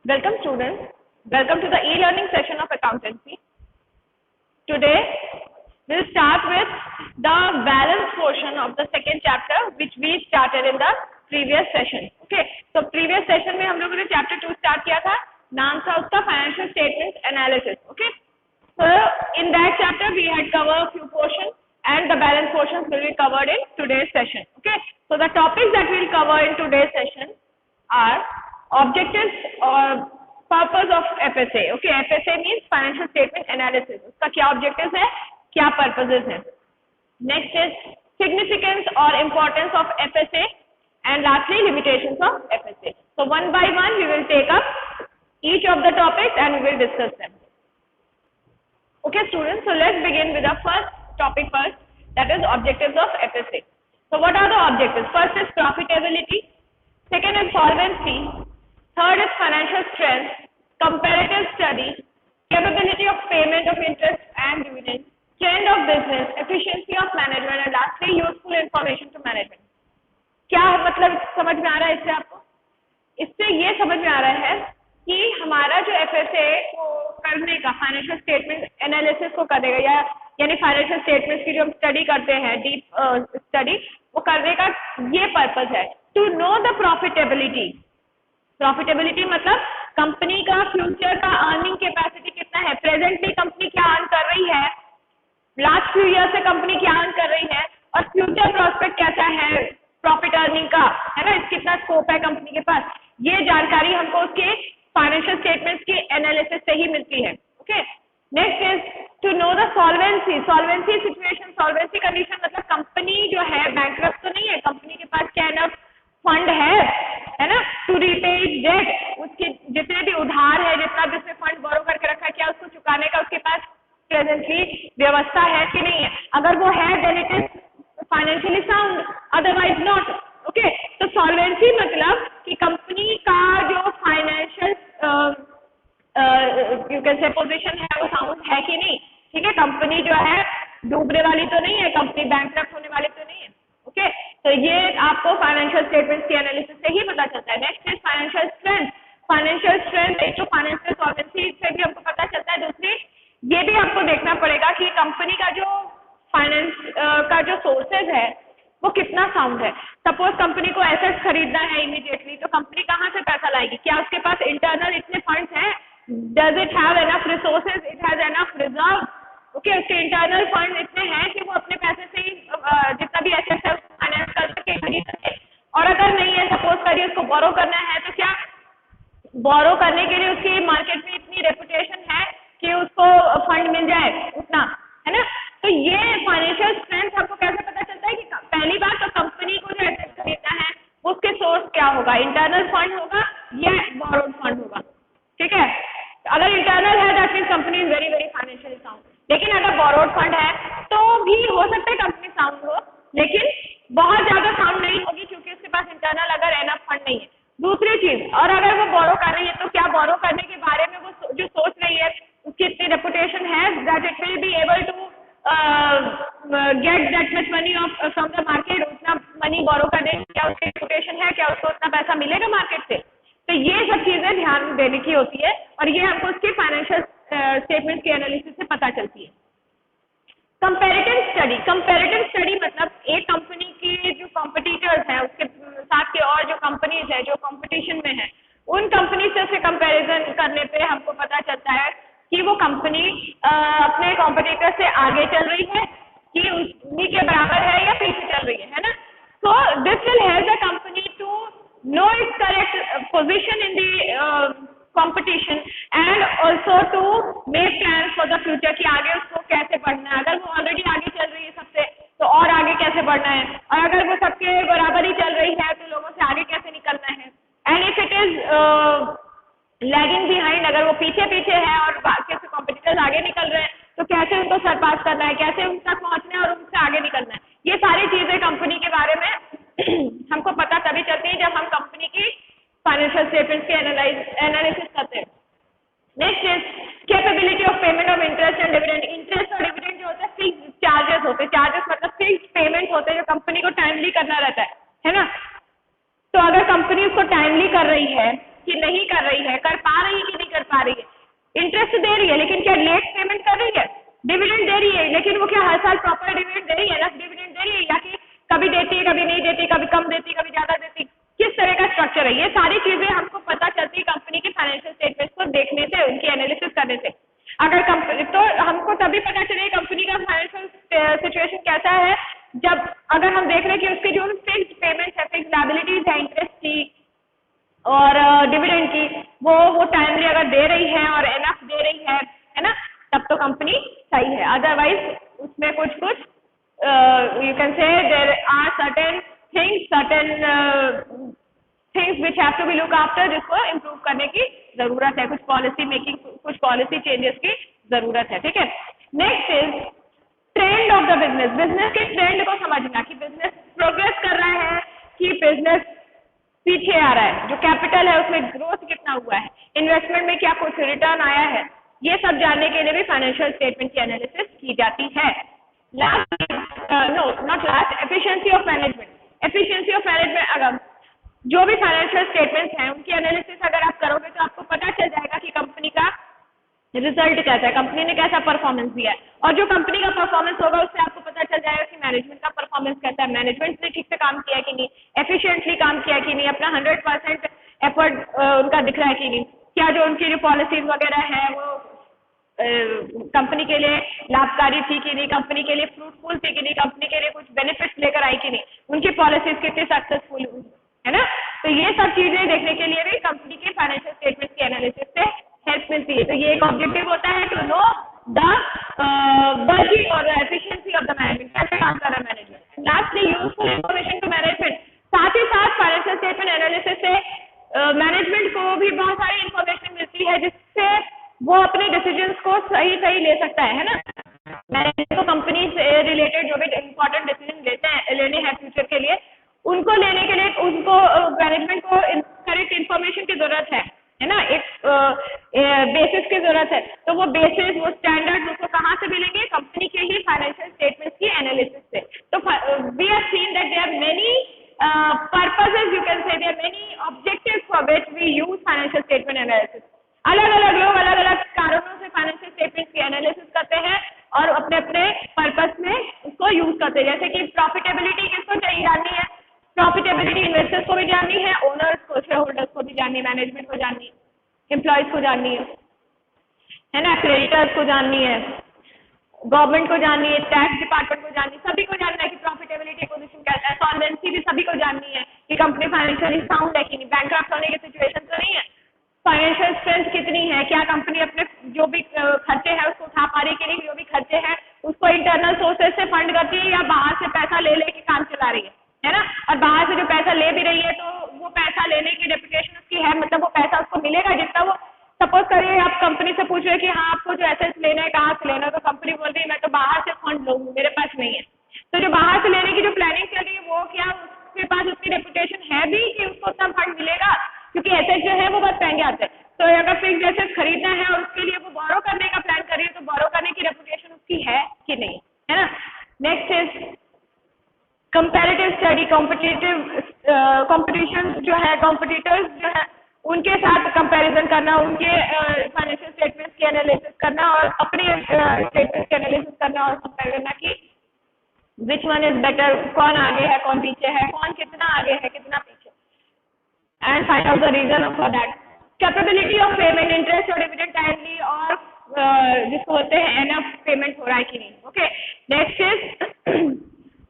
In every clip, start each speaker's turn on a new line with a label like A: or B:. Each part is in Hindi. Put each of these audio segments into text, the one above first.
A: Welcome students, welcome to the e-learning session of accountancy. Today we'll start with the balance portion of the second chapter which we started in the previous session. Okay, so previous session में हम लोगों ने chapter 2 start किया था, नाम था उसका financial statement analysis. Okay, so in that chapter we had covered a few portions and the balance portions will be covered in today's session. Okay, so the topics that we'll cover in today's session are objectives or purpose of FSA. Okay, FSA means financial statement analysis. उसका क्या objectives है, क्या purposes है. Next is significance or importance of FSA, and lastly limitations of FSA. So one by one we will take up each of the topics and we will discuss them. Okay students, so let's begin with the first topic first, that is objectives of FSA. So what are the objectives? First is profitability, second is solvency, third is financial strength, comparative study, capability of payment of interest and dividend, trend of business, efficiency of management, and lastly useful information to management. क्या मतलब समझ में आ रहा है इससे आपको? इससे ये समझ में आ रहा है कि हमारा जो FSA को करने का फाइनेंशियल स्टेटमेंट एनालिसिस को करेगा यानी फाइनेंशियल स्टेटमेंट्स की जो हम स्टडी करते हैं डीप स्टडी, वो करने का ये पर्पस है to know the profitability. Profitability मतलब कंपनी का फ्यूचर का अर्निंग कैपेसिटी कितना है, प्रेजेंटली कंपनी क्या अर्न कर रही है, लास्ट फ्यू ईयर से कंपनी क्या अर्न कर रही है और फ्यूचर प्रोस्पेक्ट कैसा है प्रॉफिट अर्निंग का, है ना, कितना स्कोप है कंपनी के पास. ये जानकारी हमको उसके फाइनेंशियल स्टेटमेंट्स की एनालिसिस से ही मिलती है. Okay, next is to know the solvency. Solvency situation, solvency condition मतलब कंपनी जो है बैंकरप्ट तो नहीं है, कंपनी के पास क्या इनफ फंड है ना, टू रीपे डेट, उसके जितने भी उधार है, जितना भी उसने फंड बोरो करके रखा है, क्या उसको चुकाने का उसके पास प्रेजेंटली व्यवस्था है कि नहीं है. अगर वो है then it is financially sound, otherwise not. Okay, तो सॉल्वेंसी मतलब कि कंपनी का जो financial you can say position है वो साउंड है कि नहीं. ठीक है, कंपनी जो है डूबने वाली तो नहीं है, कंपनी बैंकरप्ट होने वाली तो नहीं है. ओके, तो ये आपको फाइनेंशियल स्टेटमेंट्स की एनालिसिस से ही पता चलता है. Next is financial strength. Financial strength एक तो फाइनेंशियल सॉल्वेंसी से भी हमको पता चलता है, दूसरी ये भी आपको देखना पड़ेगा कि कंपनी का जो फाइनेंस का जो सोर्सेज है वो कितना साउंड है. सपोज कंपनी को एसेट्स खरीदना है इमीडिएटली, तो कंपनी कहाँ से पैसा लाएगी, क्या उसके पास इंटरनल इतने फंड्स हैं, does it have enough resources, it has enough reserve. Okay, उसके इंटरनल फंड इतने हैं कि वो अपने पैसे से ही जितना भी एसेट्स है उसको फाइनेंस कर सके, खरीद सके. और अगर नहीं है, सपोज करिए उसको बोरो करना है, तो क्या बोरो करने के लिए उसकी मार्केट में इतनी रेपुटेशन है कि उसको फंड मिल जाए उतना, है ना. तो ये फाइनेंशियल स्ट्रेंथ आपको कैसे पता चलता है कि पहली बात तो कंपनी को जो एसेट खरीदना है उसके सोर्स क्या होगा, इंटरनल फंड होगा या बोरोड फंड होगा. ठीक है, अगर इंटरनल है that means company is very very financially sound. लेकिन अगर बोरोड फंड है तो भी हो सकता है कंपनी साउंड हो, लेकिन बहुत ज्यादा साउंड नहीं होगी क्योंकि उसके पास इंटरनल अगर एनफ फंड नहीं है. दूसरी चीज, और अगर वो बोरो कर रही है तो क्या बोरो करने के बारे में वो जो सोच रही है उसकी इतनी रेपुटेशन है that it will be able to get that much money off from the market. उतना मनी बोरो करने की क्या उसकी रेपुटेशन है, क्या उसको उतना पैसा मिलेगा मार्केट से. तो ये सब चीजें ध्यान देने की होती है और ये हमको उसके फाइनेंशियल स्टेटमेंट्स की एनालिसिस से पता चलती है. Comparative study. कंपैरेटिव स्टडी मतलब एक कंपनी के जो कॉम्पिटिटर्स हैं उसके साथ के और जो कंपनीज है जो कंपटीशन में है, उन कंपनी से कंपैरिजन करने पे हमको पता चलता है कि वो कंपनी अपने कॉम्पिटिटर से आगे चल रही है कि उन्हीं के बराबर है या पीछे चल रही है ना. So this will help the company to know its correct position in the competition and also to make plans for the future कि आगे उसको कैसे बढ़ना है. अगर वो ऑलरेडी आगे चल रही है सबसे, तो और आगे कैसे बढ़ना है, और अगर वो सबके बराबर ही चल रही है तो लोगों से आगे कैसे निकलना है. And if it is lagging behind, अगर वो पीछे है और बाकी से कॉम्पिटिटर्स आगे निकल रहे हैं तो कैसे उनको सरपास करना है, कैसे उन तक पहुंचना है और उनसे आगे निकलना है. ये सारी चीजें कंपनी के बारे में हमको पता तभी चलती है जब हम कंपनी की फाइनेंशियल स्टेटमेंट्स की एनालिसिस करते हैं. Next is capability of payment of interest and dividend. Interest और डिविडेंड जो होता है फिक्स्ड चार्जेस होते हैं. चार्जेस मतलब फिक्स्ड पेमेंट होते हैं जो कंपनी को टाइमली करना रहता है ना. तो अगर कंपनी उसको टाइमली कर रही है कि नहीं कर रही है, कर पा रही है कि नहीं कर पा रही है। इंटरेस्ट दे रही है लेकिन क्या लेट पेमेंट कर रही है, डिविडेंड दे रही है लेकिन वो क्या हर साल प्रॉपर डिविडेंड दे रही है, ना डिविडेंड दे रही है, या कि कभी देती है कभी नहीं देती, कभी कम देती कभी ज्यादा देती, किस तरह का स्ट्रक्चर है, ये सारी चीजें हमको पता चलती है कंपनी के फाइनेंशियल स्टेटमेंट्स को देखने से, उनकी एनालिसिस करने से। अगर कंपनी तो हमको तभी पता चले कंपनी का फाइनेंशियल सिचुएशन कैसा है जब अगर हम देख रहे हैं कि उसकी जो फिक्स्ड पेमेंट्स है, फिक्स्ड लायबिलिटीज है इंटरेस्ट की और डिविडेंड की, वो टाइमली अगर दे रही है और एनफ दे रही है ना, तब तो कंपनी सही है। अदरवाइज उसमें कुछ you can say there are certain things which have to be look after, जिसको इम्प्रूव करने की जरूरत है, कुछ पॉलिसी मेकिंग, कुछ पॉलिसी चेंजेस की जरूरत है। ठीक है, next is trend of the business. Business के ट्रेंड को समझना कि बिजनेस प्रोग्रेस कर रहा है कि बिजनेस पीछे आ रहा है, जो कैपिटल है उसमें ग्रोथ कितना हुआ है, इन्वेस्टमेंट में क्या कुछ रिटर्न आया है, ये सब जानने के लिए भी फाइनेंशियल स्टेटमेंट की एनालिसिस की जाती है। Last not last, efficiency of management. Efficiency of management, अगर जो भी फाइनेंशियल स्टेटमेंट्स हैं उनकी एनालिसिस अगर आप करोगे तो आपको पता चल जाएगा कि कंपनी का रिजल्ट कैसा है, कंपनी ने कैसा परफॉर्मेंस दिया है, और जो कंपनी का परफॉर्मेंस होगा उससे आपको पता चल जाएगा कि मैनेजमेंट का परफॉर्मेंस कैसा है, मैनेजमेंट ने ठीक से काम किया कि नहीं, एफिशिएंटली काम किया कि नहीं, अपना 100% एफर्ट उनका दिख रहा है कि नहीं, क्या जो उनकी जो पॉलिसीज वगैरह है वो कंपनी के लिए लाभकारी थी कि नहीं, कंपनी के लिए फ्रूटफुल थी कि नहीं, कंपनी के लिए कुछ बेनिफिट्स लेकर आई कि नहीं, उनकी पॉलिसीज कितनी सक्सेसफुल हुई है ना। तो ये सब चीजें देखने के लिए भी कंपनी के फाइनेंशियल स्टेटमेंट की एनालिसिस से हेल्प मिलती है। तो ये एक ऑब्जेक्टिव होता है टू नो द वर्किंग और एफिशिएंसी ऑफ द मैनेजमेंट, कैसे काम कर रहा है management. Lastly useful information to management, साथ ही साथ फाइनेंशियल स्टेटमेंट एनालिसिस से मैनेजमेंट को भी बहुत सारी इंफॉर्मेशन मिलती है जिससे वो अपने डिसीजंस को सही ले सकता है ना। मैनेजमेंट को कंपनी से रिलेटेड जो भी इम्पोर्टेंट डिसीजन लेने हैं फ्यूचर के लिए, उनको लेने के लिए उनको मैनेजमेंट को करेक्ट इन्फॉर्मेशन की जरूरत है ना, एक बेसिस की जरूरत है। तो वो बेसिस, वो स्टैंडर्ड उसको कहाँ से मिलेंगे, कंपनी के ही फाइनेंशियल स्टेटमेंट्स की एनालिसिस से। तो we have seen that there are many purposes, you can say there are many objectives for which we use financial statement analysis. अलग अलग लोग अलग अलग कारणों से फाइनेंशियल स्टेटमेंट्स की एनालिसिस करते हैं और अपने अपने पर्पस में उसको यूज करते हैं। जैसे कि प्रॉफिटेबिलिटी किसको चाहिए जाननी है, प्रॉफिटेबिलिटी इन्वेस्टर्स को भी जाननी है, ओनर्स को, शेयर होल्डर्स को भी जाननी है, मैनेजमेंट को जाननी है, एम्प्लॉयज को जाननी है ना, क्रेडिटर्स को जाननी है, गवर्नमेंट को जाननी है, टैक्स डिपार्टमेंट को जाननी है, सभी को जानना है कि प्रॉफिटेबिलिटी पोजीशन क्या है, सॉल्वेंसी भी सभी को जाननी है कि कंपनी फाइनेंशियली साउंड है कि नहीं, बैंकरप्ट होने की सिचुएशन तो नहीं है, फाइनेंशियल स्ट्रेंथ कितनी है, क्या कंपनी अपने जो भी खर्चे हैं उसको उठा पा रही कि नहीं, जो भी खर्चे हैं उसको इंटरनल सोर्सेज से फंड करती है या बाहर से पैसा ले लेके काम चला रही है ना। और बाहर से जो पैसा ले भी रही है तो वो पैसा लेने की रेपुटेशन उसकी है, मतलब वो पैसा उसको मिलेगा जितना वो, सपोज करिए आप कंपनी से पूछ रहे हैं कि हाँ आपको जो एसेट्स लेना है कहाँ से लेना है, तो कंपनी बोल रही है मैं तो बाहर से फंड लूंगी, मेरे पास नहीं है। तो जो बाहर से लेने की जो प्लानिंग चल रही है वो क्या उसके पास उतनी रेपुटेशन है भी कि उसको उतना फंड मिलेगा, क्योंकि एसेट जो है वो बहुत महंगे आते हैं। तो अगर फिक्स्ड एसेट खरीदना है और उसके लिए वो बोरो करने का प्लान कर रही है तो बोरो करने की रेपुटेशन उसकी है कि नहीं, है ना। Next is comparative study, competition जो है, कॉम्पिटिटर्स जो है उनके साथ कंपैरिजन करना, उनके फाइनेंशियल स्टेटमेंट्स की एनालिसिस करना और अपने स्टेटमेंट्स की एनालिसिस करना और कंपेयर करना कि विच वन इज बेटर, कौन आगे है कौन पीछे है, कौन कितना आगे है कितना पीछे, and find out the reason for that. Capability of payment, interest और डिविडेंड टाइमली और जिसको बोलते हैं एनफ पेमेंट हो रहा है कि नहीं। Okay, next is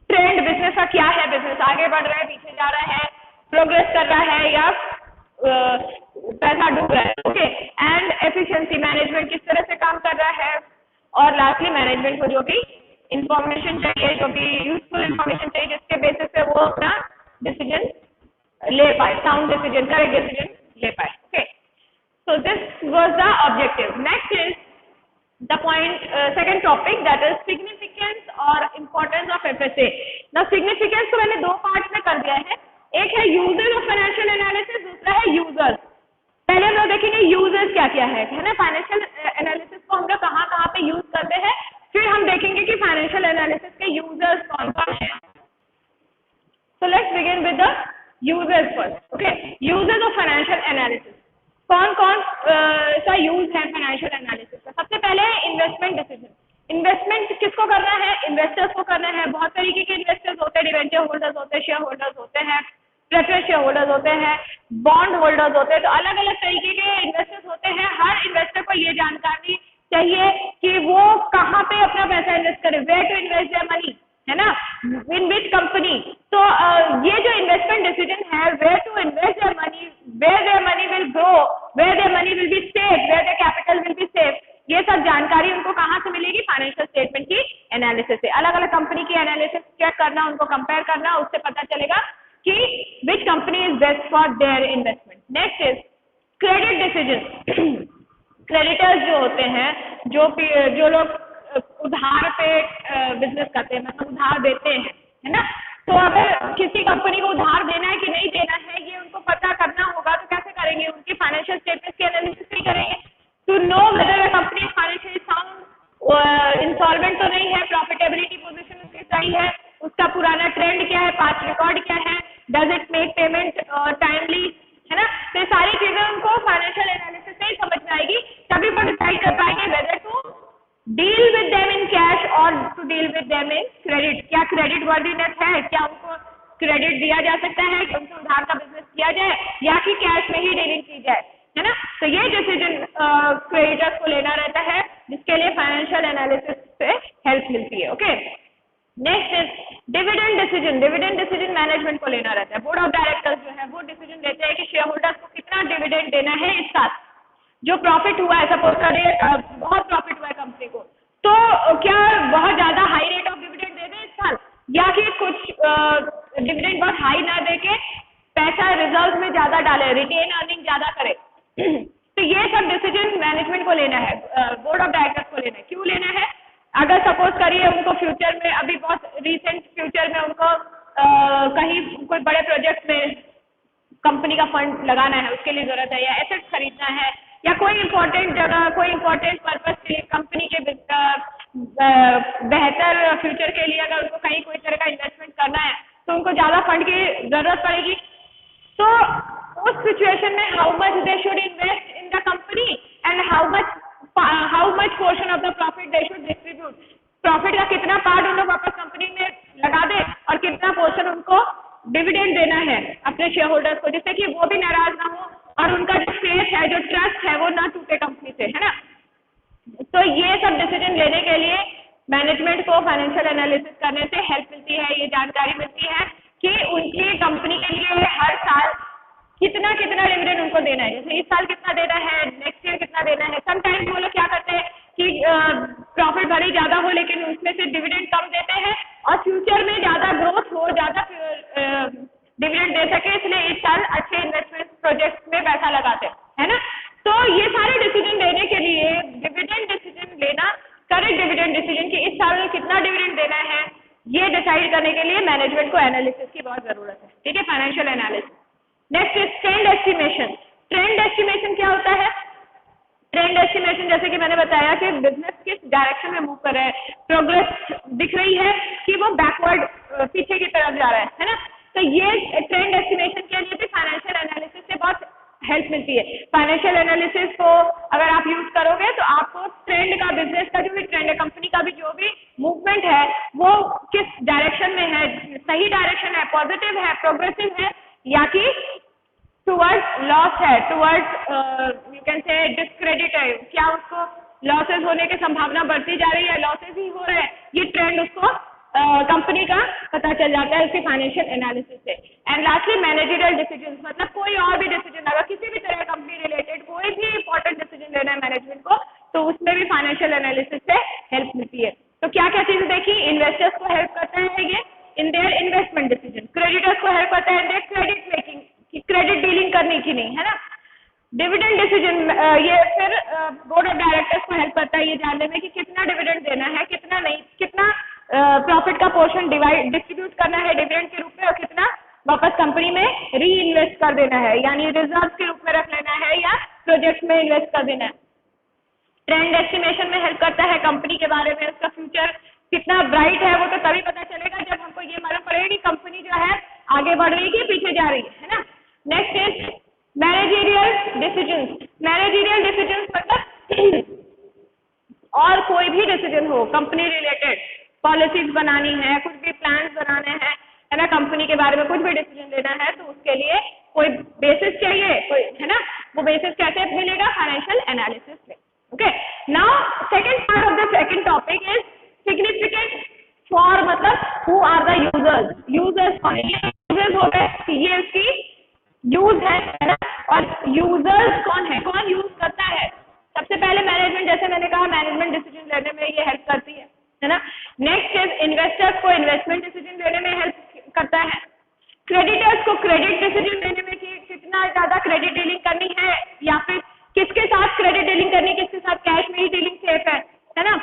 A: trend, business का क्या है, बिजनेस आगे बढ़ रहा है, पीछे जा रहा है, प्रोग्रेस कर रहा है या पैसा डूब रहा है। ओके, एंड एफिशिएंसी, मैनेजमेंट किस तरह से काम कर रहा है, और लास्टली मैनेजमेंट को जो भी इंफॉर्मेशन चाहिए, जो भी यूजफुल इंफॉर्मेशन चाहिए जिसके बेसिस पे वो अपना डिसीजन ले पाए, साउंड डिसीजन, करेक्ट डिसीजन ले पाए। Okay, so this was the objective. Next is the point, second topic, that is significance और importance of FSA. Now significance को मैंने दो पार्ट में कर दिया है, एक है यूजर्स ऑफ फाइनेंशियल एनालिसिस, दूसरा है यूजर्स। पहले हम लोग देखेंगे यूजर्स क्या क्या है ना, फाइनेंशियल एनालिसिस को हम लोग कहाँ कहाँ पे यूज करते हैं, फिर हम देखेंगे कि फाइनेंशियल एनालिसिस के यूजर्स कौन कौन है। So let's begin with the users first. Okay, users of financial analysis. कौन कौन सा यूज है फाइनेंशियल एनालिसिस का? सबसे पहले इन्वेस्टमेंट डिसीजन। इन्वेस्टमेंट किसको करना है? इन्वेस्टर्स को करना है। बहुत तरीके के इन्वेस्टर्स होते हैं, डिवेंचर होल्डर्स होते हैं, शेयर होल्डर्स होते हैं, प्रेफरेंस शेयर होल्डर्स होते हैं, बॉन्ड होल्डर्स होते हैं। तो अलग अलग तरीके के इन्वेस्टर्स होते हैं। हर इन्वेस्टर को ये जानकारी चाहिए कि वो कहाँ पे अपना पैसा इन्वेस्ट करे, where to invest their money, है ना, इन विच कंपनी। तो ये जो इन्वेस्टमेंट डिसीजन है, where to invest their money, where their money will grow, where their money will be safe, where their capital will be safe, ये सब जानकारी उनको कहाँ से मिलेगी? फाइनेंशियल स्टेटमेंट की एनालिसिस से। अलग अलग कंपनी की एनालिसिस चेक करना, उनको कंपेयर करना, उससे पता चलेगा कि which company is best for their investment. Next is credit decision. Creditors जो होते हैं, जो लोग उधार पे बिजनेस करते हैं, मतलब उधार देते हैं, है ना, तो अगर किसी कंपनी को उधार देना है कि नहीं देना है, ये उनको पता करना होगा। तो कैसे करेंगे? उनकी फाइनेंशियल स्टेटमेंट की एनालिसिस नहीं करेंगे to know whether a company is financially sound, insolvent तो नहीं है, प्रॉफिटेबिलिटी पोजीशन उसकी सही है, उसका पुराना ट्रेंड क्या है, पास्ट रिकॉर्ड क्या है, does it make payment timely, है ना। तो सारी चीजें उनको फाइनेंशियल एनालिसिस से ही समझ में आएगी, तभी वो डिसाइड कर पाएंगे whether to deal with them in cash और to deal with them in credit. क्या क्रेडिट वर्दीनेस है, क्या उनको क्रेडिट दिया जा सकता है, उनसे उधार का बिजनेस किया जाए, या कि कैश में ही डीलिंग की जाए, है ना। तो ये डिसीजन क्रेडिटर्स को लेना रहता है, जिसके लिए फाइनेंशियल एनालिसिस से हेल्प मिलती है। Okay, next is dividend decision. Dividend decision management को लेना रहता है। बोर्ड ऑफ डायरेक्टर्स जो है वो डिसीजन लेते हैं कि शेयर होल्डर्स को कितना डिविडेंड देना है इस साल। जो प्रॉफिट हुआ है, सपोज करिए बहुत प्रॉफिट हुआ है कंपनी को, तो क्या बहुत ज्यादा हाई रेट ऑफ डिविडेंड दे दें इस साल, या कि कुछ डिविडेंड बहुत हाई ना दे के पैसा रिजर्व में ज्यादा डाले, रिटेन अर्निंग ज्यादा करे। तो ये सब डिसीजन मैनेजमेंट को लेना है, बोर्ड ऑफ डायरेक्टर्स को लेना है। क्यों लेना है? अगर सपोज करिए उनको फ्यूचर में, अभी बहुत रिसेंट फ्यूचर में उनको कहीं कोई बड़े प्रोजेक्ट में कंपनी का फंड लगाना है, उसके लिए जरूरत है, या एसेट्स खरीदना है, या कोई इंपॉर्टेंट जगह, कोई इंपॉर्टेंट पर्पस के लिए कंपनी के बेहतर फ्यूचर के लिए अगर उनको कहीं कोई तरह का इन्वेस्टमेंट करना है, तो उनको ज्यादा फंड की जरूरत पड़ेगी। तो उस सिचुएशन में how much they should invest in the company and how much portion of the profit they should distribute. Profit का कितना पार्ट उन लोग वापस कंपनी में लगा दे और कितना पोर्शन उनको डिविडेंड देना है अपने शेयर होल्डर्स को, जिससे कि वो भी नाराज ना हो और उनका जो फेथ है, जो ट्रस्ट है, वो ना टूटे कंपनी से, है ना। तो ये सब डिसीजन लेने के लिए मैनेजमेंट को फाइनेंशियल एनालिसिस करने से हेल्प मिलती है, ये जानकारी मिलती है कि उनकी कंपनी के लिए हर साल कितना कितना डिविडेंड उनको देना है। जैसे इस साल कितना देना है, नेक्स्ट ईयर कितना देना है। समटाइम्स वो लोग क्या करते हैं कि प्रॉफिट भले ज्यादा हो लेकिन उसमें से डिविडेंड कम देते हैं, और फ्यूचर में ज्यादा ग्रोथ हो, ज्यादा डिविडेंड दे सके, इसलिए इस साल अच्छे इन्वेस्टमेंट प्रोजेक्ट में पैसा लगाते हैं, है ना। तो ये सारे डिसीजन लेने के लिए डिविडेंड डिसीजन लेना, करेक्ट डिविडेंड डिसीजन कि इस साल में कितना डिविडेंड देना है, ये डिसाइड करने के लिए मैनेजमेंट को एनालिसिस की बहुत जरूरत है। ठीक है, financial analysis. Next is trend estimation. Trend estimation क्या होता है? ट्रेंड एस्टिमेशन, जैसे कि मैंने बताया कि बिजनेस किस डायरेक्शन में मूव कर रहा है, प्रोग्रेस दिख रही है कि वो बैकवर्ड पीछे की तरफ जा रहा है ना। तो ये ट्रेंड एस्टिमेशन के लिए भी फाइनेंशियल एनालिसिस से बहुत हेल्प मिलती है। फाइनेंशियल एनालिसिस को अगर आप यूज करोगे तो आपको ट्रेंड का, बिजनेस का जो भी ट्रेंड है, कंपनी का भी जो भी मूवमेंट है, वो किस डायरेक्शन में है, सही डायरेक्शन है, पॉजिटिव है, प्रोग्रेसिव है, या कि टुवर्ड्स लॉस है, टुवर्ड्स यू कैन से डिस्क्रेडिट है, क्या उसको लॉसेस होने की संभावना बढ़ती जा रही है, लॉसेस ही हो रहे हैं, ये ट्रेंड उसको कंपनी का पता चल जाता है उसकी फाइनेंशियल एनालिसिस से। एंड लास्टली मैनेजरियल डिसीजन, मतलब कोई और भी डिसीजन, अगर किसी भी तरह कंपनी रिलेटेड कोई भी इंपॉर्टेंट डिसीजन लेना है मैनेजमेंट को, तो उसमें भी फाइनेंशियल एनालिसिस से हेल्प मिलती है। तो क्या क्या चीजें देखी? इन्वेस्टर्स को हेल्प करता है ये in their investment decision, creditors को हेल्प करता है in their credit making, credit dealing करने की नहीं, है ना। डिविडेंड डिसीजन, ये फिर बोर्ड ऑफ डायरेक्टर्स को हेल्प करता है ये जानने में कि कितना डिविडेंड देना है, कितना नहीं, कितना प्रॉफिट का पोर्शन डिस्ट्रीब्यूट करना है डिविडेंड के रूप में, और कितना वापस कंपनी में री इन्वेस्ट कर देना है, यानी रिजर्व के रूप में रख लेना है या प्रोजेक्ट में इन्वेस्ट कर देना है। ट्रेंड एस्टिमेशन में हेल्प करता है कंपनी के बारे में, उसका फ्यूचर कितना ब्राइट है, वो तो तभी पता चलेगा जब हमको ये मालूम पड़ेगा कि कंपनी जो है आगे बढ़ रही है कि पीछे जा रही है ना। नेक्स्ट इज मैनेजरियल डिसीजंस मतलब और कोई भी डिसीजन हो कंपनी रिलेटेड, पॉलिसीज बनानी है, कुछ भी प्लान्स बनाने हैं, है ना, कंपनी के बारे में कुछ भी डिसीजन लेना है, तो उसके लिए कोई बेसिस चाहिए, कोई, है ना, वो बेसिस कैसे मिलेगा? फाइनेंशियल एनालिसिस में। Okay, now second part of the second topic is significant for, मतलब who are the users. Users कौन है? यूजर्स हो गए, ये उसकी यूज है ना, और यूजर्स कौन है, कौन यूज करता है? सबसे पहले मैनेजमेंट, जैसे मैंने कहा मैनेजमेंट डिसीजन लेने में ये हेल्प करती है ना। नेक्स्ट इज इन्वेस्टर्स को इन्वेस्टमेंट डिसीजन लेने में हेल्प करता है। क्रेडिटर्स को क्रेडिट डिसीजन लेने में कि कितना ज्यादा क्रेडिट डीलिंग करनी है या फिर किसके साथ क्रेडिट डीलिंग करनी, किसके साथ कैश में ही डीलिंग सेफ है ना।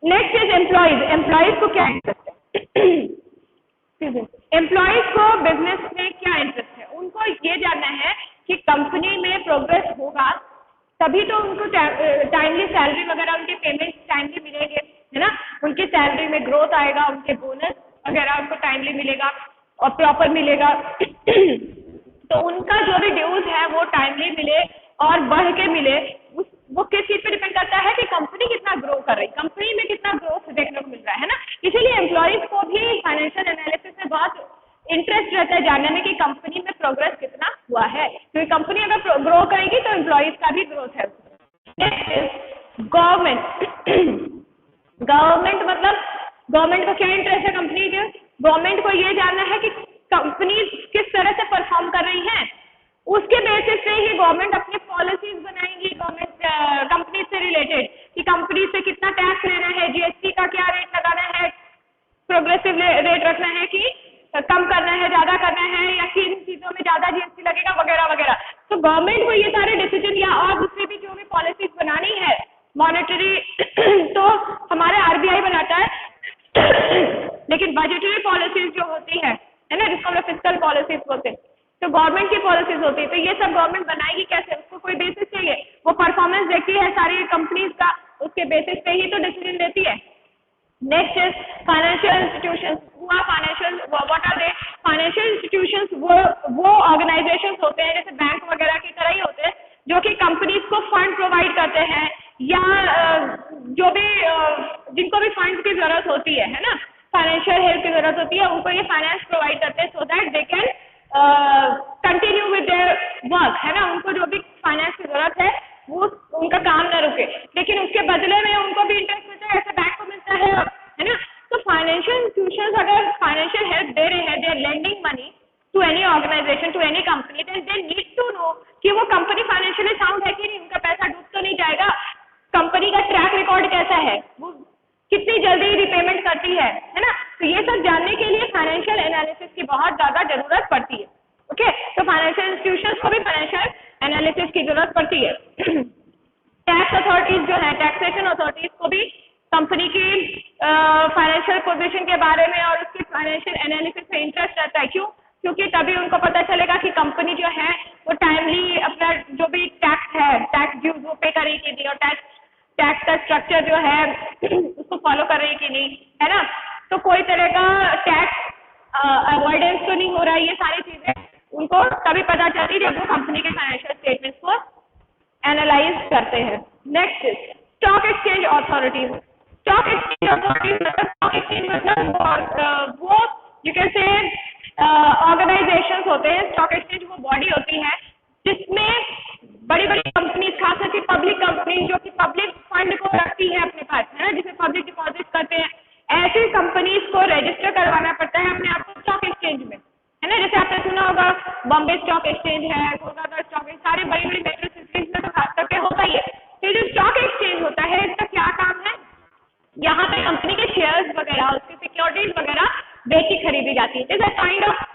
A: नेक्स्ट इज एम्प्लॉयज को क्या इंटरेस्ट है? एम्प्लॉयज को बिजनेस में क्या इंटरेस्ट है? उनको ये जानना है कि कंपनी में प्रोग्रेस होगा तभी तो उनको टाइमली सैलरी वगैरह, उनके पेमेंट टाइमली मिलेंगे, है ना, उनकी सैलरी में ग्रोथ आएगा, उनके बोनस वगैरह उनको टाइमली मिलेगा और प्रॉपर मिलेगा। तो उनका जो भी ड्यूज है वो टाइमली मिले और बढ़ के मिले। वो किस चीज पे डिपेंड करता है कि कंपनी कितना ग्रो कर रही, कंपनी में कितना ग्रोथ देखने को मिल रहा है ना। इसीलिए एम्प्लॉयज को भी फाइनेंशियल एनालिसिस में बहुत इंटरेस्ट रहता है जानने में कि कंपनी में प्रोग्रेस कितना हुआ है, क्योंकि कंपनी अगर ग्रो करेगी तो एम्प्लॉयज का भी ग्रोथ है। गवर्नमेंट मतलब गवर्नमेंट को क्या इंटरेस्ट है कंपनी के? गवर्नमेंट को ये जानना है कि कंपनी किस तरह से परफॉर्म कर रही है, उसके बेसिस पे ही गवर्नमेंट अपनी पॉलिसीज बनाएंगी गवर्नमेंट कंपनी से रिलेटेड, कि कंपनी से कितना टैक्स लेना है, जीएसटी का क्या रेट लगाना है, प्रोग्रेसिव रेट रखना है कि कम करना है, ज्यादा करना है, या किन चीजों में ज्यादा जीएसटी लगेगा वगैरह वगैरह। तो गवर्नमेंट को ये सारे डिसीजन या और दूसरी भी जो भी पॉलिसीज बनानी है मॉनेटरी तो हमारे आरबीआई बनाता है, लेकिन बजटरी पॉलिसीज जो होती है ना, जिसको हम फिस्कल पॉलिसीज बोलते हैं, तो गवर्नमेंट की पॉलिसीज होती है। तो ये सब गवर्नमेंट बनाएगी कैसे? उसको कोई बेसिस चाहिए, वो परफॉर्मेंस देखती है सारी कंपनीज का, उसके बेसिस पे ही तो डिसीजन लेती है। Next is financial institutions. What are they? Financial institutions वो ऑर्गेनाइजेशंस होते हैं जैसे बैंक वगैरह की तरह ही होते हैं, जो कि कंपनीज को फंड प्रोवाइड करते हैं, या जो भी जिनको भी फंड की जरूरत होती है ना, फाइनेंशियल हेल्प की जरूरत होती है, उनको ये फाइनेंस प्रोवाइड करते हैं so that they can continue with their work, है ना। उनको जो भी फाइनेंस की जरूरत है वो उनका काम न रुके, लेकिन उसके बदले में उनको भी इंटरेस्ट मिलता है, ऐसे बैंक को मिलता है ना। तो फाइनेंशियल इंस्टीट्यूशंस अगर फाइनेंशियल हेल्प दे रहे हैं, they are lending money to any organisation, to any company, then they need to know कि वो कंपनी फाइनेंशियली साउंड है कि नहीं, उनका पैसा डूब तो नहीं जाएगा, कंपनी का ट्रैक रिकॉर्ड कैसा है, वो कितनी जल्दी रिपेमेंट करती है ना। तो ये सब जानने के लिए फाइनेंशियल एनालिसिस की बहुत ज्यादा जरूरत पड़ती है। ओके, तो फाइनेंशियल इंस्टीट्यूशंस को भी फाइनेंशियल एनालिसिस की जरूरत पड़ती है। टैक्स अथॉरिटीज जो है, टैक्सेशन अथॉरिटीज को भी कंपनी की फाइनेंशियल पोजीशन के बारे में और उसकी फाइनेंशियल एनालिसिस में इंटरेस्ट रहता है। क्यों? क्योंकि तभी उनको पता चलेगा कि कंपनी जो है वो टाइमली अपना जो भी टैक्स है, टैक्स ड्यूज वो पे करे कि नहीं, और टैक्स का स्ट्रक्चर जो है उसको फॉलो कर रही कि नहीं, है ना। तो कोई तरह का टैक्स अवॉइडेंस तो नहीं हो रहा है, ये सारी चीजें उनको तभी पता चलती है जब वो कंपनी के फाइनेंशियल स्टेटमेंट्स को एनालाइज करते हैं। Next stock exchange authorities. Stock exchange authorities मतलब वो यू कैन से ऑर्गेनाइजेशंस होते हैं। स्टॉक एक्सचेंज वो बॉडी होती है जिसमें बड़ी बड़ी कंपनी, खास करके पब्लिक कंपनी जो कि पब्लिक फंड को रखती है अपने पास, है ना, जिसे पब्लिक डिपॉजिट करते हैं, ऐसी कंपनीज को रजिस्टर करवाना पड़ता है अपने आप को स्टॉक एक्सचेंज में, है ना। जैसे आपने सुना होगा बॉम्बे स्टॉक एक्सचेंज है, कोलकाता स्टॉक एक्सचेंज, सारे बड़ी बड़ी मेट्रो सिटीज में तो खास करके होता ही है। तो जो स्टॉक एक्सचेंज होता है इसका क्या काम है? यहाँ पे कंपनी के शेयर्स वगैरह, उसकी सिक्योरिटीज वगैरह बेची खरीदी जाती है। It's a kind of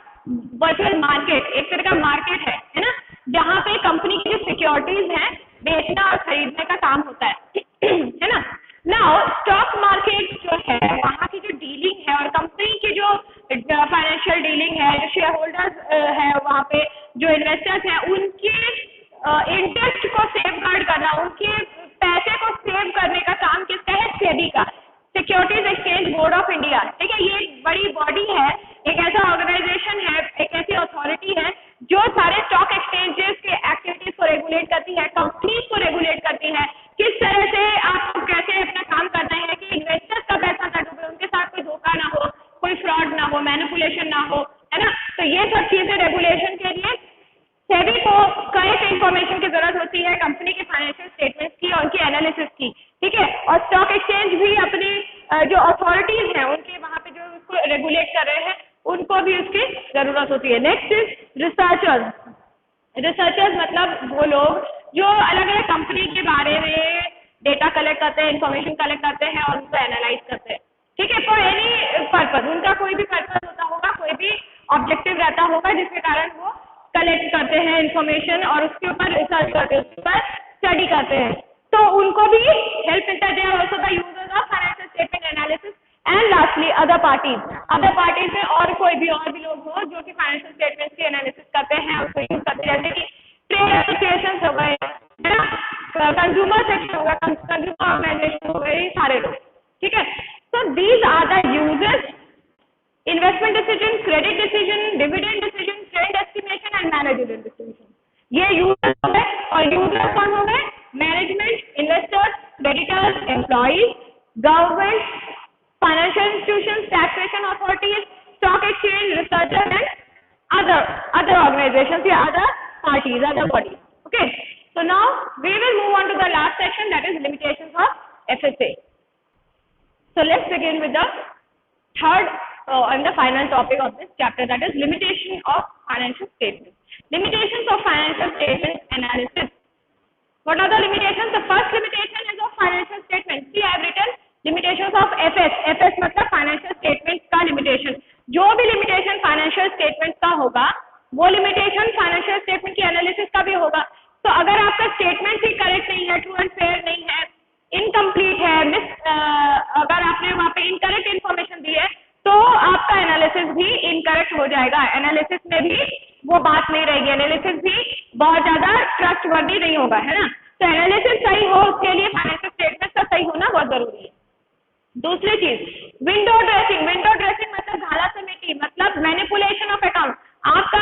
A: virtual market, एक तरह का मार्केट है ना, जहाँ पे कंपनी की जो सिक्योरिटीज हैं बेचना और खरीदने का काम होता है ना। नाउ स्टॉक मार्केट जो है वहाँ की जो डीलिंग है और कंपनी की जो फाइनेंशियल डीलिंग है, जो शेयर होल्डर्स है वहाँ पे, जो इन्वेस्टर्स हैं, उनके इंटरेस्ट को सेव गार्ड करना, उनके पैसे को सेव करने का काम किसका है? सेबी का, securities exchange board of India. ठीक है, ये एक बड़ी बॉडी है, एक ऐसा ऑर्गेनाइजेशन है, एक ऐसी अथॉरिटी है जो सारे स्टॉक एक्सचेंजेस के ये सब चीजें रेगुलेशन के लिए सेबी को कई इंफॉर्मेशन की जरूरत होती है कंपनी के फाइनेंशियल स्टेटमेंट्स की और उनकी एनालिसिस की, ठीक है। और स्टॉक एक्सचेंज भी अपनी जो अथॉरिटीज हैं उनके वहां पे जो उसको रेगुलेट कर रहे हैं उनको भी उसकी जरूरत होती है। Next is researchers. रिसर्चर्स मतलब वो लोग जो अलग अलग कंपनी के बारे में डेटा कलेक्ट करते हैं, इंफॉर्मेशन कलेक्ट करते हैं और उनको एनालाइज करते हैं, ठीक है। फॉर एनी पर्पज, उनका कोई भी पर्पज होता होगा, कोई भी ऑब्जेक्टिव रहता होगा जिसके कारण वो कलेक्ट करते हैं इंफॉर्मेशन और उसके ऊपर रिसर्च करते हैं, उसके ऊपर स्टडी करते हैं। तो उनको भी हेल्प मिलता है। They are also the users of financial statement analysis. And lastly other parties में और कोई भी लोग हो जो कि फाइनेंशियल स्टेटमेंट्स की एनालिसिस करते हैं, उसको यूज करते हैं, जैसे कि ट्रेड एसोसिएशन हो गए, है ना, कंज्यूमर सेक्शन होगा, कंज्यूमर ऑर्गेनाइजेशन हो गए, सारे लोग, ठीक है। So these are the users. Investment decision, credit decision, dividend decision, trend estimation and managerial decision, ये यूजर्स हो गए। और यूजर्स कौन हो गए? Management, investors, creditors, employees, government, financial institutions, taxation authorities, stock exchange, researchers and other organizations or other parties, other bodies. Okay. So now we will move on to the last section, that is limitations of FSA. So let's begin with the third and the final topic of this chapter, that is limitation of financial statements. Limitations of financial statements analysis. What are the limitations? The first limitation is of financial statements. See, I have written limitations of FS. FS मतलब फाइनेंशियल स्टेटमेंट का लिमिटेशन। जो भी लिमिटेशन फाइनेंशियल स्टेटमेंट का होगा वो लिमिटेशन फाइनेंशियल स्टेटमेंट की एनालिसिस का भी होगा। तो अगर आपका स्टेटमेंट ही करेक्ट नहीं है, ट्रू एंड फेयर नहीं है, इनकम्प्लीट है, अगर आपने वहाँ पे इनकरेक्ट इन्फॉर्मेशन दी है तो आपका एनालिसिस भी इनकरेक्ट हो जाएगा। एनालिसिस में भी वो बात नहीं रहेगी, एनालिसिस भी बहुत ज्यादा ट्रस्टवर्दी नहीं होगा, है ना। तो एनालिसिस सही हो उसके लिए फाइनेंशियल स्टेटमेंट का सही होना बहुत जरूरी है। दूसरी चीज विंडो ड्रेसिंग। विंडो ड्रेसिंग मतलब घाला समेटी, मतलब मैनिपुलेशन ऑफ अकाउंट। आपका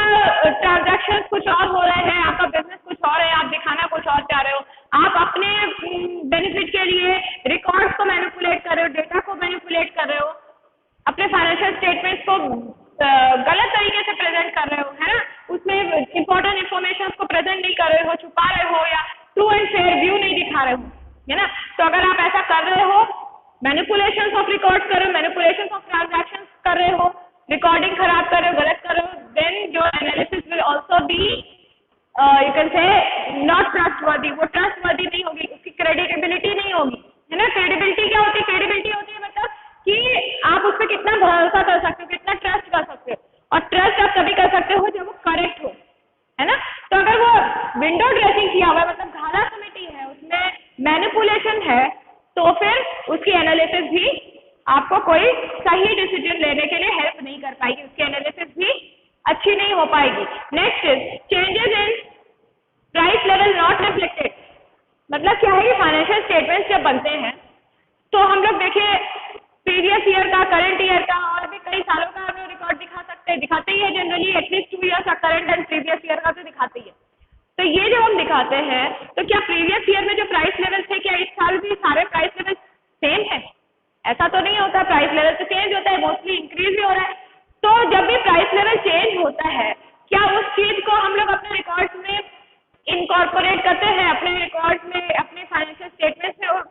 A: ट्रांजैक्शन कुछ और हो रहे हैं, आपका बिजनेस कुछ और है, आप दिखाना कुछ और चाह रहे हो, आप अपने बेनिफिट के लिए रिकॉर्ड्स को मैनिपुलेट कर रहे हो, डेटा को मैनिपुलेट कर रहे हो, अपने फाइनेंशियल स्टेटमेंट्स को गलत तरीके से प्रेजेंट कर रहे हो, है ना, उसमें इंपॉर्टेंट इन्फॉर्मेशन को प्रेजेंट नहीं कर रहे हो, छुपा रहे हो या ट्रू एंड फेयर व्यू नहीं दिखा रहे हो, है ना। तो अगर आप ऐसा कर रहे हो, मैनिपुलेशन ऑफ रिकॉर्ड कर रहे हो, मैनिपुलेशन ऑफ ट्रांजैक्शन कर रहे हो, रिकॉर्डिंग खराब कर रहे हो, गलत कर रहे हो, then your analysis will also be you can say not trustworthy. वो ट्रस्टवर्दी नहीं होगी, उसकी क्रेडिबिलिटी नहीं होगी, है ना। क्रेडिबिलिटी क्या होती है? क्रेडिबिलिटी होती है मतलब कि आप उस पर कितना भरोसा कर सकते हो, कितना ट्रस्ट कर सकते हो, और ट्रस्ट आप तभी कर सकते हो जब वो करेक्ट हो, है ना। तो अगर वो विंडो ड्रेसिंग किया हुआ है, मतलब घाला समेटी है, उसमें मैनिपुलेशन है, तो फिर उसकी एनालिसिस भी आपको कोई सही डिसीजन लेने के लिए हेल्प नहीं कर पाएगी, उसकी एनालिसिस भी अच्छी नहीं हो पाएगी। Next is changes in price level not reflected. मतलब क्या है कि फाइनेंशियल स्टेटमेंट्स जब बनते हैं तो हम लोग देखिए प्रीवियस ईयर का, करंट ईयर का और भी कई सालों का हम लोग रिकॉर्ड दिखाते ही है जनरली, एटलीस्ट 2 ईयर्स का करंट एंड प्रीवियस ईयर का तो दिखाते ही है। तो ये जब हम दिखाते हैं तो क्या प्रीवियस ईयर में जो प्राइस लेवल थे क्या इस साल भी सारे प्राइस लेवल सेम है? ऐसा तो नहीं होता, प्राइस लेवल तो चेंज होता है, मोस्टली इंक्रीज भी हो रहा है। तो जब भी प्राइस लेवल चेंज होता है क्या उस चीज को हम लोग अपने रिकॉर्ड्स में इनकॉर्पोरेट करते हैं, अपने रिकॉर्ड्स में, अपने फाइनेंशियल स्टेटमेंट्स में? और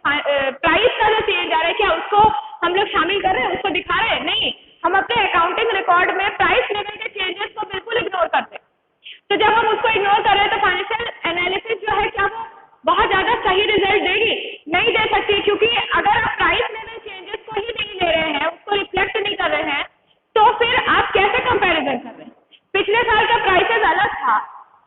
A: प्राइस का जो चेंज आ रहा है क्या उसको हम लोग शामिल कर रहे हैं, उसको दिखा रहे हैं? नहीं, हम अपने अकाउंटिंग रिकॉर्ड में प्राइस लेवल के चेंजेस को बिल्कुल इग्नोर करते हैं। तो जब हम उसको इग्नोर कर रहे हैं तो फाइनेंशियल एनालिसिस जो है क्या वो बहुत ज्यादा सही रिजल्ट देगी? नहीं दे सकती, क्योंकि अगर आप प्राइस लेवल चेंजेस को ही नहीं ले रहे हैं, उसको रिफ्लेक्ट नहीं कर रहे हैं, तो फिर आप कैसे कंपैरिजन कर रहे हैं? पिछले साल का प्राइसेस अलग था,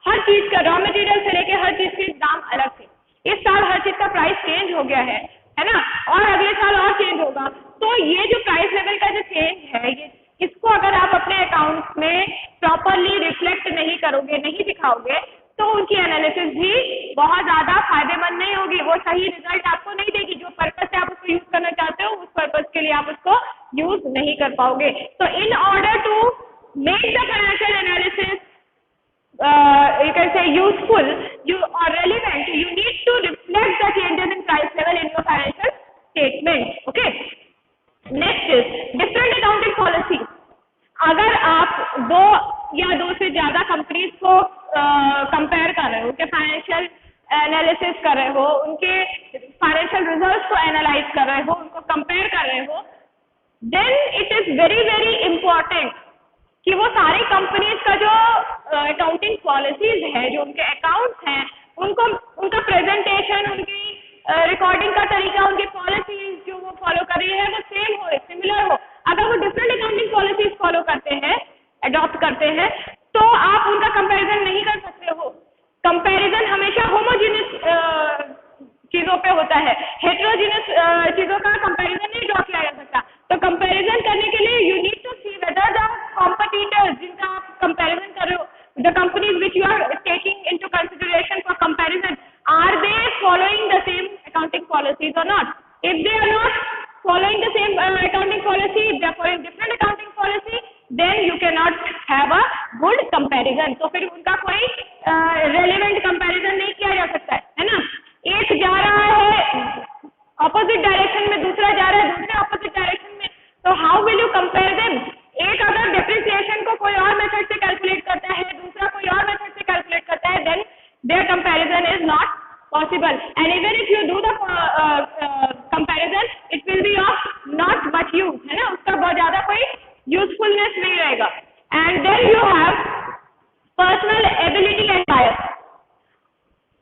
A: हर चीज का, रॉ मटेरियल से लेके हर चीज के दाम अलग थे। इस साल हर चीज का प्राइस चेंज हो गया है ना, और अगले साल और चेंज होगा। तो ये जो प्राइस लेवल का जो चेंज है, ये इसको अगर आप अपने अकाउंट्स में प्रॉपरली रिफ्लेक्ट नहीं करोगे, नहीं दिखाओगे, तो उनकी एनालिसिस भी बहुत ज्यादा फायदेमंद नहीं होगी, वो सही रिजल्ट आपको नहीं देगी। जो पर्पस से आप उसको यूज करना चाहते हो उस पर्पस के लिए आप उसको यूज नहीं कर पाओगे। तो in order to make the financial analysis you can say useful or relevant, you need to reflect the changes in price level in your financial statement. Okay. Next is different accounting policy. अगर आप दो या 2 से ज़्यादा कंपनीज को कंपेयर कर रहे हो, उनके फाइनेंशियल एनालिसिस कर रहे हो, उनके फाइनेंशियल रिजल्ट्स को एनालाइज कर रहे हो, उनको कंपेयर कर रहे हो, then it is very very important कि वो सारी कंपनीज का जो अकाउंटिंग पॉलिसीज है, जो उनके अकाउंट्स हैं, उनको उनका प्रेजेंटेशन, उनकी रिकॉर्डिंग का तरीका, उनकी पॉलिसीज जो वो फॉलो कर रही है वो सेम हो, सिमिलर हो। अगर वो डिफरेंट अकाउंटिंग पॉलिसीज फॉलो करते हैं, अडॉप्ट करते हैं, तो आप उनका कंपैरिजन नहीं कर सकते हो। कंपैरिजन हमेशा होमोजेनियस चीज़ों पे होता है, हेटेरोजेनियस चीज़ों का कंपैरिजन नहीं ड्रॉ किया जा सकता। तो कंपैरिजन करने के लिए you need to see whether the competitors जिनका आप कंपैरिजन कर रहे हो, the companies which you are taking into consideration for comparison, are they following the same accounting policies or not? If they are not following the same accounting policy, if they are following different accounting policy, then you cannot have a good comparison. तो फिर उनका कोई relevant comparison नहीं किया जा सकता है ना? एक जा रहा है opposite direction में, दूसरा जा रहा है दूसरे opposite direction में, तो how will you compare them? एक अगर depreciation को कोई और method से calculate करता है, दूसरा कोई और method से calculate करता है, then their comparison is not possible, and even if you do the comparison, it will be of not much use, है ना, उसका बहुत ज़्यादा कोई usefulness नहीं रहेगा। And then you have personal ability and bias,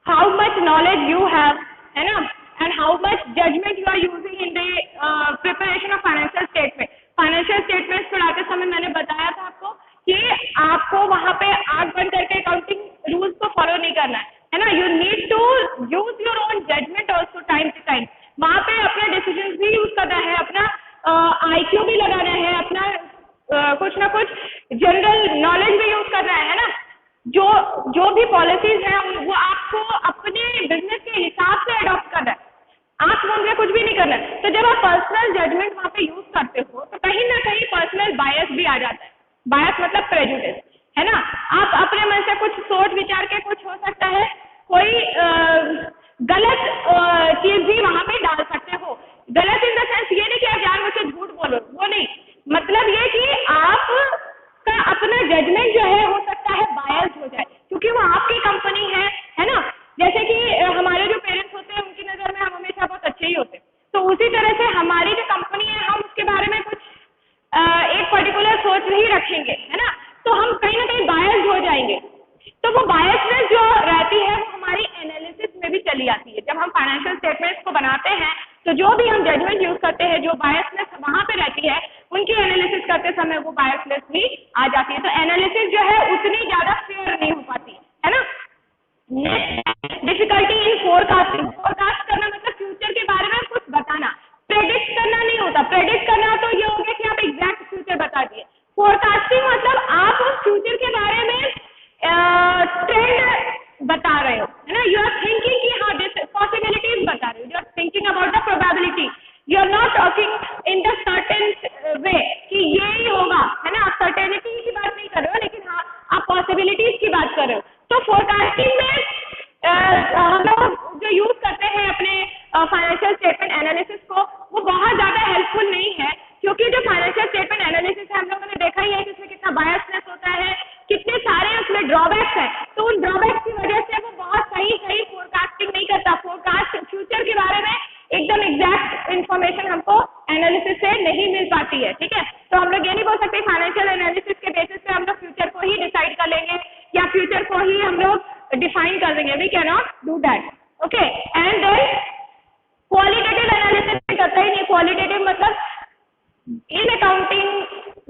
A: how much knowledge you have, है ना, and how much judgment you are using in the preparation of financial statement. Financial statements पढ़ाते समय मैंने बताया था आपको कि आपको वहाँ पे आंख बंद करके अकाउंटिंग रूल्स को फॉलो नहीं करना है ना, you need to use your own judgement also time to time. वहाँ पे अपने डिसीजन भी यूज करना है, अपना IQ भी लगाना है, अपना कुछ ना कुछ जनरल नॉलेज भी यूज करना है ना। जो भी पॉलिसीज हैं वो आपको अपने बिजनेस के हिसाब से अडॉप्ट करना है, आप उनसे कुछ भी नहीं करना है। तो जब आप पर्सनल जजमेंट वहाँ पे यूज करते हो तो कहीं ना कहीं पर्सनल बायस भी आ जाता है। बायस मतलब प्रेजुडिस, है ना, आप अपने मन से कुछ सोच विचार के कुछ हो सकता है, कोई गलत चीज भी वहाँ पे डाल सकते हो। गलत इन द सेंस ये नहीं कि आप जानबूझ के झूठ बोलो, वो नहीं, मतलब ये कि आपका अपना जजमेंट जो है हो सकता है बायस हो जाए, क्योंकि वो आपकी कंपनी है ना। जैसे कि हमारे जो पेरेंट्स होते हैं उनकी नज़र में हम हमेशा बहुत अच्छे ही होते हैं, तो उसी तरह से हमारी जो कंपनी है हम उसके बारे में कुछ एक पर्टिकुलर सोच ही रखेंगे, है ना, तो हम कहीं ना कहीं बायस हो जाएंगे। तो वो बायसनेस जो रहती है वो हमारी एनालिसिस में भी चली आती है। जब हम फाइनेंशियल स्टेटमेंट्स को बनाते हैं तो जो भी हम जजमेंट यूज करते हैं, जो बायसनेस वहाँ पे रहती है, उनकी एनालिसिस करते समय वो बायसनेस भी आ जाती है। तो एनालिसिस जो है उतनी ज़्यादा फेयर नहीं हो पाती, है ना। डिफिकल्टी इन फोरकास्टिंग, फोरकास्ट करना मतलब फ्यूचर के बारे में कुछ बताना, प्रेडिक्ट करना नहीं होता। प्रेडिक्ट करना तो ये हो गया कि आप एग्जैक्ट फ्यूचर बता दिए। फोरकास्टिंग मतलब आप फ्यूचर के बारे में ट्रेंड बता रहे हो, है ना, यू आर थिंकिंग कि हाँ दिस पॉसिबिलिटीज बता रहे हो, you are thinking about the probability, you are not talking in the certain way कि ये ही होगा, है ना, आप सर्टेनिटी की बात नहीं कर रहे हो, लेकिन हाँ आप पॉसिबिलिटीज की बात कर रहे हो। तो फोरकास्टिंग में हम लोग जो यूज करते हैं अपने फाइनेंशियल स्टेटमेंट एनालिसिस को, वो बहुत ज़्यादा हेल्पफुल नहीं है, क्योंकि जो फाइनेंशियल स्टेटमेंट एनालिसिस है हम लोगों ने देखा ही है कि इसमें कितना बायसनेस होता है, कितने सारे उसमें ड्रॉबैक्स हैं। तो उन ड्रॉबैक्स की वजह से वो बहुत सही फोरकास्टिंग नहीं करता। फोरकास्ट फ्यूचर के बारे में एकदम एग्जैक्ट इन्फॉर्मेशन हमको एनालिसिस से नहीं मिल पाती है, ठीक है। तो हम लोग ये नहीं बोल सकते फाइनेंशियल एनालिसिस के बेसिस पे हम लोग फ्यूचर को ही डिसाइड कर लेंगे या फ्यूचर को ही हम लोग डिफाइन कर देंगे, we can not do that, okay. And then qualitative analysis करता ही नहीं। क्वालिटेटिव मतलब in accounting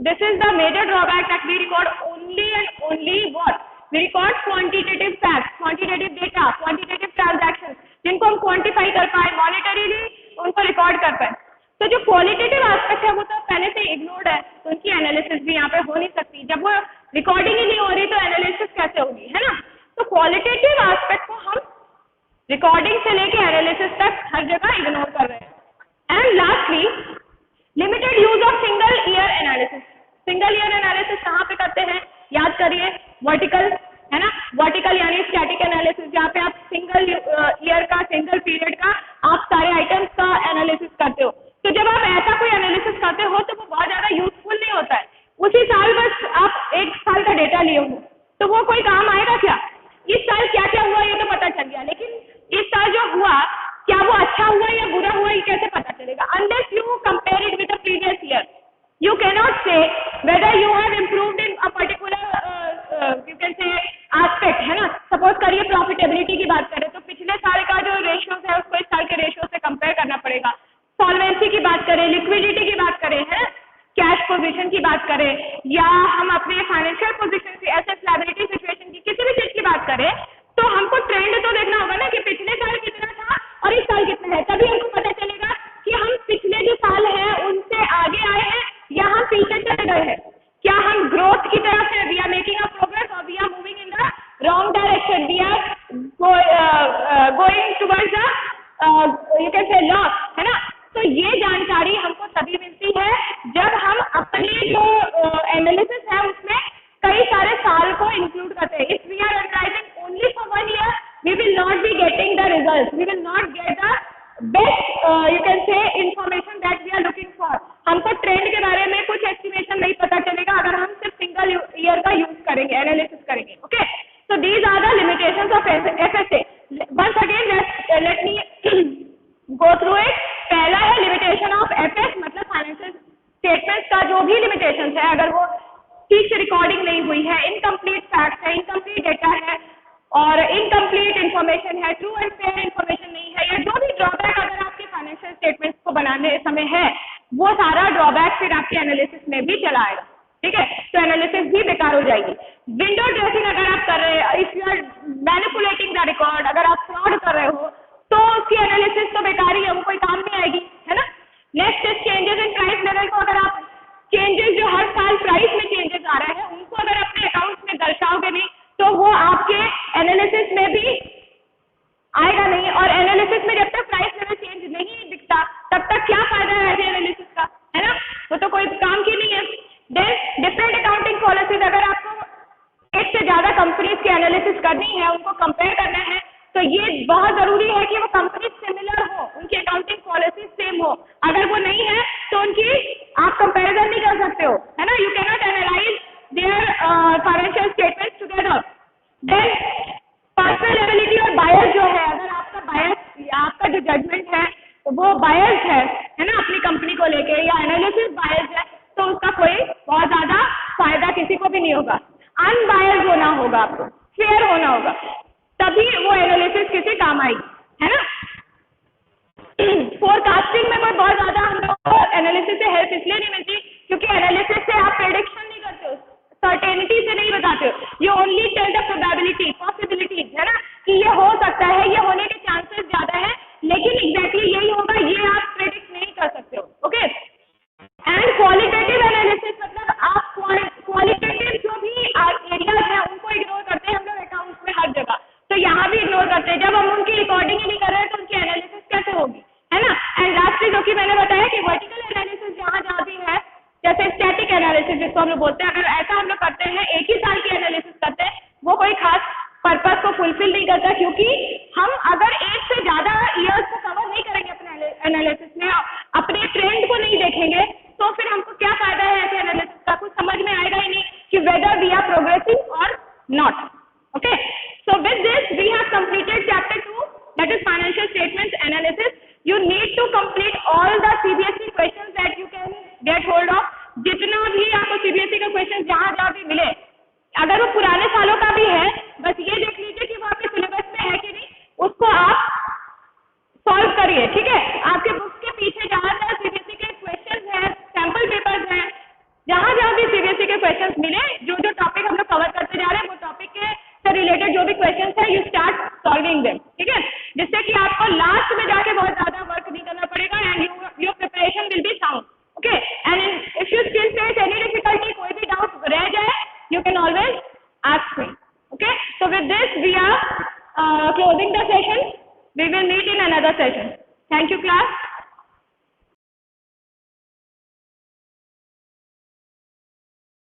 A: this is the major drawback that we record only and only what we record quantitative facts, quantitative data, quantitative transactions, जिनको हम क्वांटिफाई कर पाए, मॉनिटरीली उनको रिकॉर्ड कर पाए। तो जो क्वालिटेटिव एस्पेक्ट है वो तो पहले से इग्नोर्ड है, तो उनकी एनालिसिस भी यहाँ पे हो नहीं सकती। जब वो रिकॉर्डिंग ही नहीं हो रही तो एनालिसिस कैसे होगी, है ना। तो क्वालिटेटिव एस्पेक्ट को हम रिकॉर्डिंग से लेके एनालिसिस तक हर जगह इग्नोर कर रहे हैं। And lastly limited use of single year analysis. Single year analysis कहाँ पे करते हैं, याद करिए, वर्टिकल, है ना, वर्टिकल यानी स्टैटिक एनालिसिस, जहाँ पे आप सिंगल ईयर का, सिंगल पीरियड का आप सारे आइटम्स का एनालिसिस करते हो। तो जब आप ऐसा कोई एनालिसिस करते हो तो वो बहुत ज़्यादा यूजफुल नहीं होता है। उसी साल बस आप एक साल का डेटा लिए हो, तो वो कोई काम आएगा क्या? इस साल क्या क्या हुआ ये तो पता चल गया, लेकिन इस साल जो हुआ क्या वो अच्छा हुआ या बुरा हुआ ये कैसे पता चलेगा? Unless you compare it with the previous year, you cannot say whether you have improved in a particular you can say aspect, है ना? सपोज करिए प्रॉफिटेबिलिटी की बात करें तो पिछले साल का जो रेशियोज है उसको इस साल के रेशियो से कंपेयर करना पड़ेगा। सॉल्वेंसी की बात करें, लिक्विडिटी की बात करें, है कैश पोजीशन की बात करें, या हम अपने फाइनेंशियल पोजीशन की, एसेट लायबिलिटी सिचुएशन की, किसी भी चीज की बात करें तो हमको ट्रेंड तो देखना होगा ना कि पिछले साल कितना था और इस साल कितना है, तभी हमको पता चलेगा कि हम पिछले जो साल है उनसे आगे आए हैं या हम पीछे चले गए हैं। क्या हम ग्रोथ की तरफ है, we are making a progress, और we are moving in the wrong direction, we are going towards the you can say loss, है ना? तो ये जानकारी हमको तभी मिलती है जब हम अपने जो एनालिसिस है उसमें कई सारे साल को इंक्लूड करते हैं। If we are analysing only for 1 year, we will not be getting the results, we will not get the best you can say information that we are looking for। हमको ट्रेंड के बारे में कुछ एस्टिमेशन नहीं पता चलेगा अगर हम सिर्फ सिंगल ईयर का यूज करेंगे, एनालिसिस करेंगे। Okay, so these are the limitations of FSA. Once again let me go through it. पहला है लिमिटेशन ऑफ एफएस, मतलब फाइनेंशियल स्टेटमेंट्स का जो भी लिमिटेशंस है, अगर वो ठीक से रिकॉर्डिंग नहीं हुई है, इनकम्प्लीट फैक्ट है, इनकम्प्लीट डेटा है और इनकम्प्लीट इन्फॉर्मेशन है, ट्रू एंड फेयर इन्फॉर्मेशन नहीं है, या जो भी ड्रॉबैक अगर आपके फाइनेंशियल स्टेटमेंट्स को बनाने समय है, वो सारा ड्रॉबैक फिर आपके एनालिसिस में भी चला आएगा। ठीक है, तो एनालिसिस भी बेकार हो जाएगी। विंडो ड्रेसिंग अगर आप कर रहे हैं, if you are manipulating the record, अगर आप फ्रॉड कर रहे हो तो उसकी एनालिसिस तो बेकार ही है, वो कोई काम नहीं आएगी, है ना? Next is changes in price level को, अगर आप चेंजेस जो हर साल प्राइस में चेंजेस आ रहे हैं उनको अगर अपने अकाउंट्स में दर्शाओगे नहीं तो वो आपके एनालिसिस में भी आएगा नहीं, और एनालिसिस में जब तक प्राइस लेवल चेंज नहीं दिखता तब तक क्या फायदा है ऐसे एनालिसिस का, है ना? वो तो कोई काम की नहीं है। देन डिफरेंट अकाउंटिंग पॉलिसीज, अगर आपको एक से ज्यादा कंपनीज की एनालिसिस करनी है, उनको कंपेयर करना है, तो ये बहुत जरूरी है कि वो कंपनी सिमिलर हो, उनकी अकाउंटिंग पॉलिसी सेम हो। अगर वो नहीं है तो उनकी आप कंपैरिजन नहीं कर सकते हो, है ना? You can not analyse their financial statements together. Then personal ability और बायस जो है, अगर आपका बायस, आपका जो जजमेंट है वो बायस है ना, अपनी कंपनी को लेके, या एनालिसिस बायस है, तो उसका कोई बहुत ज्यादा फायदा किसी को भी नहीं होगा। अनबायस होना होगा, आपको फेयर होना होगा, तभी वो एनालिसिस किसी काम आएगी, है ना? फोरकास्टिंग में कोई बहुत ज्यादा हम लोग को एनालिसिस से हेल्प इसलिए नहीं मिलती क्योंकि एनालिसिस से आप प्रेडिक्शन नहीं करते हो, सर्टेनिटी से नहीं बताते हो, you only tell the probability, possibilities, है ना, कि ये हो सकता है, ये होने के चांसेस ज्यादा है, लेकिन एग्जैक्टली यही होगा ये आप प्रेडिक्ट नहीं कर सकते हो। ओके, एंड क्वालिटेटिव एनालिसिस, मतलब आप क्वालिटेटिव जो भी एरियाज हैं उनको इग्नोर करते हैं हम लोग अकाउंट्स में हर जगह, तो यहाँ भी इग्नोर करते हैं। जब हम उनकी रिकॉर्डिंग ही नहीं कर रहे हैं तो उनकी एनालिसिस कैसे होगी, है ना? एंड लास्टली जो कि मैंने बताया कि वर्टिकल एनालिसिस जहाँ भी है, जैसे स्टैटिक एनालिसिस जिसको हम लोग बोलते हैं, अगर ऐसा हम लोग करते हैं, एक ही साल की एनालिसिस करते हैं, वो कोई खास पर्पस को फुलफिल नहीं करता, क्योंकि हम अगर एक से ज्यादा ईयर्स को कवर नहीं करेंगे अपने एनालिसिस में, अपने ट्रेंड को नहीं देखेंगे, तो फिर हमको क्या फायदा है ऐसे एनालिसिस का? कुछ समझ में आएगा ही नहीं कि वेदर वी आर प्रोग्रेसिंग और not. Okay, so with this we have completed chapter 2, that is financial statements analysis. You need to complete all the CBSE questions that you can get hold of. जितना भी आपको CBSE का क्वेश्चन जहाँ भी मिले, अगर वो पुराने सालों का भी है, बस ये देख लीजिए कि वो आपके सिलेबस में है कि नहीं, उसको आप सॉल्व करिए। ठीक है, आपके बुक्स के पीछे जहाँ CBSE के क्वेश्चन है, सैंपल पेपर्स हैं, जहाँ भी CBSE के क्वेश्चन मिले, जो टॉपिक हम लोग कवर करते जा रहे हैं वो टॉपिक के से रिलेटेड जो भी क्वेश्चंस है, यू स्टार्ट सॉल्विंग देम। ठीक है, जिससे कि आपको लास्ट में जाके बहुत ज्यादा वर्क नहीं करना पड़ेगा, and your preparation will be sound. Okay, and if you still face any difficulty, कोई भी डाउट रह जाए, you can always ask me. Okay, so with this we are closing the session, we will meet in another session. Thank you class.